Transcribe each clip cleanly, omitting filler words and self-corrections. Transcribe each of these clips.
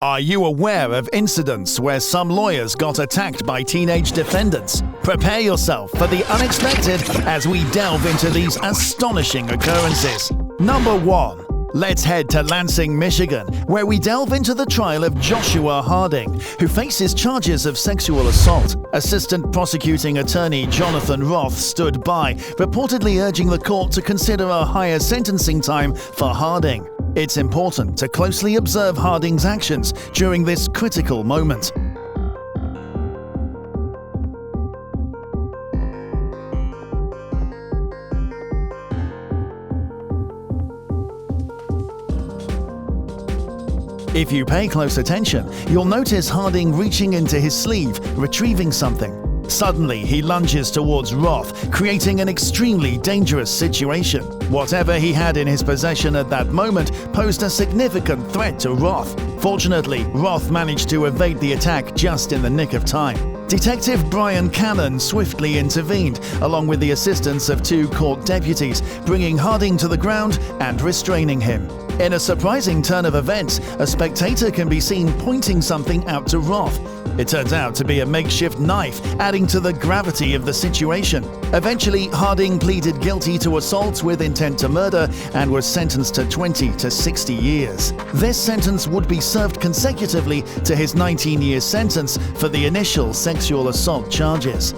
Are you aware of incidents where some lawyers got attacked by teenage defendants? Prepare yourself for the unexpected as we delve into these astonishing occurrences. Number 1. Let's head to Lansing, Michigan, where we delve into the trial of Joshua Harding, who faces charges of sexual assault. Assistant prosecuting attorney Jonathan Roth stood by, reportedly urging the court to consider a higher sentencing time for Harding. It's important to closely observe Harding's actions during this critical moment. If you pay close attention, you'll notice Harding reaching into his sleeve, retrieving something. Suddenly, he lunges towards Roth, creating an extremely dangerous situation. Whatever he had in his possession at that moment posed a significant threat to Roth. Fortunately, Roth managed to evade the attack just in the nick of time. Detective Brian Cannon swiftly intervened, along with the assistance of 2 court deputies, bringing Harding to the ground and restraining him. In a surprising turn of events, a spectator can be seen pointing something out to Roth. It turns out to be a makeshift knife, adding to the gravity of the situation. Eventually, Harding pleaded guilty to assault with intent to murder and was sentenced to 20 to 60 years. This sentence would be served consecutively to his 19-year sentence for the initial sexual assault charges.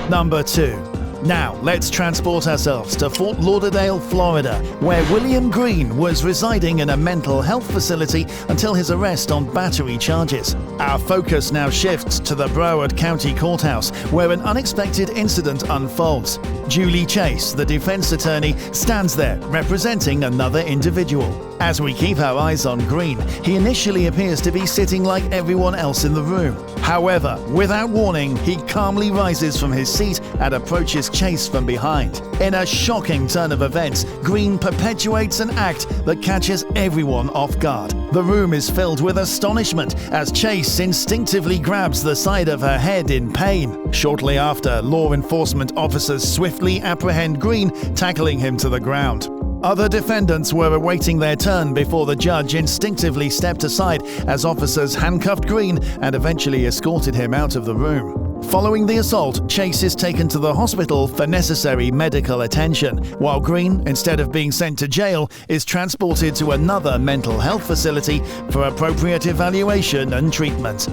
Number 2. Now, let's transport ourselves to Fort Lauderdale, Florida, where William Green was residing in a mental health facility until his arrest on battery charges. Our focus now shifts to the Broward County Courthouse, where an unexpected incident unfolds. Julie Chase, the defense attorney, stands there representing another individual. As we keep our eyes on Green, he initially appears to be sitting like everyone else in the room. However, without warning, he calmly rises from his seat and approaches Chase from behind. In a shocking turn of events, Green perpetuates an act that catches everyone off guard. The room is filled with astonishment as Chase instinctively grabs the side of her head in pain. Shortly after, law enforcement officers swiftly apprehend Green, tackling him to the ground. Other defendants were awaiting their turn before the judge instinctively stepped aside as officers handcuffed Green and eventually escorted him out of the room. Following the assault, Chase is taken to the hospital for necessary medical attention, while Green, instead of being sent to jail, is transported to another mental health facility for appropriate evaluation and treatment.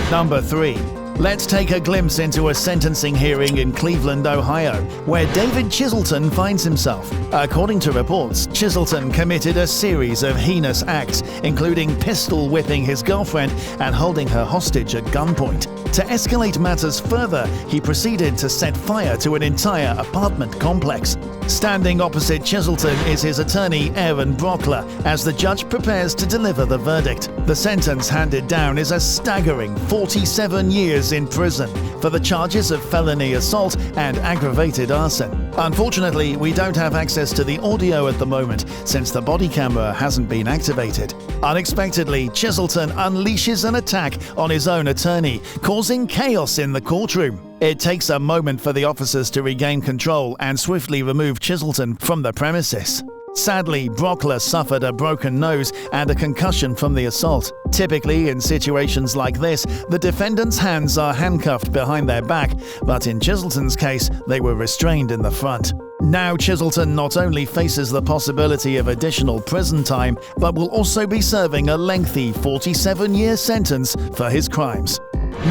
Number 3. Let's take a glimpse into a sentencing hearing in Cleveland, Ohio, where David Chiselton finds himself. According to reports, Chiselton committed a series of heinous acts, including pistol whipping his girlfriend and holding her hostage at gunpoint. To escalate matters further, he proceeded to set fire to an entire apartment complex. Standing opposite Chiselton is his attorney, Aaron Brockler, as the judge prepares to deliver the verdict. The sentence handed down is a staggering 47 years in prison for the charges of felony assault and aggravated arson. Unfortunately, we don't have access to the audio at the moment since the body camera hasn't been activated. Unexpectedly, Chiselton unleashes an attack on his own attorney, causing chaos in the courtroom. It takes a moment for the officers to regain control and swiftly remove Chiselton from the premises. Sadly, Brockler suffered a broken nose and a concussion from the assault. Typically, in situations like this, the defendant's hands are handcuffed behind their back, but in Chiselton's case, they were restrained in the front. Now Chiselton not only faces the possibility of additional prison time, but will also be serving a lengthy 47-year sentence for his crimes.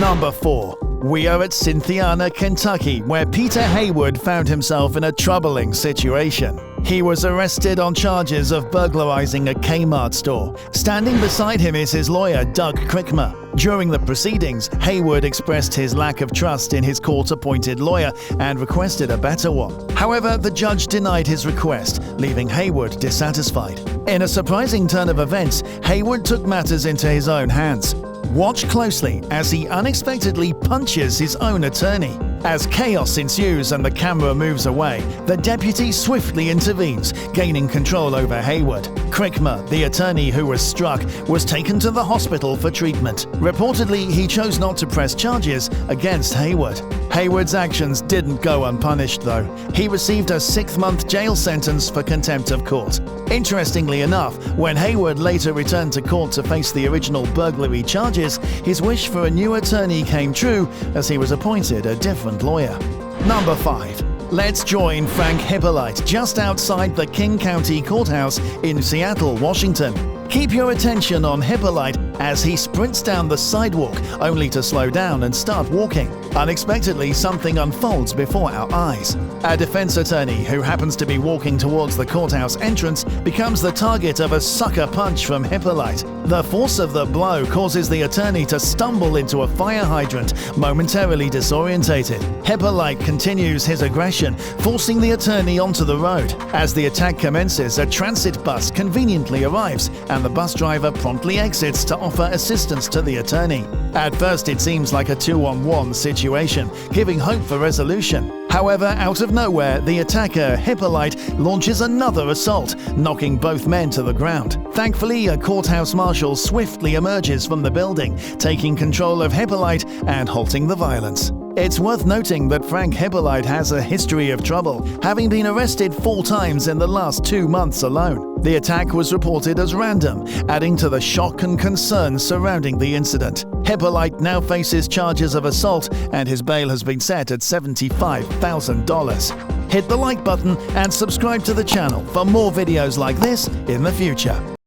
Number 4. We are at Cynthiana, Kentucky, where Peter Haywood found himself in a troubling situation. He was arrested on charges of burglarizing a Kmart store. Standing beside him is his lawyer, Doug Crickmer. During the proceedings, Haywood expressed his lack of trust in his court-appointed lawyer and requested a better one. However, the judge denied his request, leaving Haywood dissatisfied. In a surprising turn of events, Haywood took matters into his own hands. Watch closely as he unexpectedly punches his own attorney. As chaos ensues and the camera moves away, the deputy swiftly intervenes, gaining control over Hayward. Crickmer, the attorney who was struck, was taken to the hospital for treatment. Reportedly, he chose not to press charges against Hayward. Hayward's actions didn't go unpunished, though. He received a 6-month jail sentence for contempt of court. Interestingly enough, when Hayward later returned to court to face the original burglary charges, his wish for a new attorney came true as he was appointed a different lawyer. Number 5. Let's join Frank Hippolyte just outside the King County Courthouse in Seattle, Washington. Keep your attention on Hippolyte as he sprints down the sidewalk, only to slow down and start walking. Unexpectedly, something unfolds before our eyes. A defense attorney who happens to be walking towards the courthouse entrance becomes the target of a sucker punch from Hippolyte. The force of the blow causes the attorney to stumble into a fire hydrant, momentarily disorientated. Hippolyte continues his aggression, forcing the attorney onto the road. As the attack commences, a transit bus conveniently arrives, and the bus driver promptly exits to offer assistance to the attorney. At first, it seems like a 2-on-1 situation, giving hope for resolution. However, out of nowhere, the attacker, Hippolyte, launches another assault, knocking both men to the ground. Thankfully, a courthouse marshal swiftly emerges from the building, taking control of Hippolyte and halting the violence. It's worth noting that Frank Hippolyte has a history of trouble, having been arrested 4 times in the last 2 months alone. The attack was reported as random, adding to the shock and concern surrounding the incident. Hippolyte now faces charges of assault, and his bail has been set at $75,000. Hit the like button and subscribe to the channel for more videos like this in the future.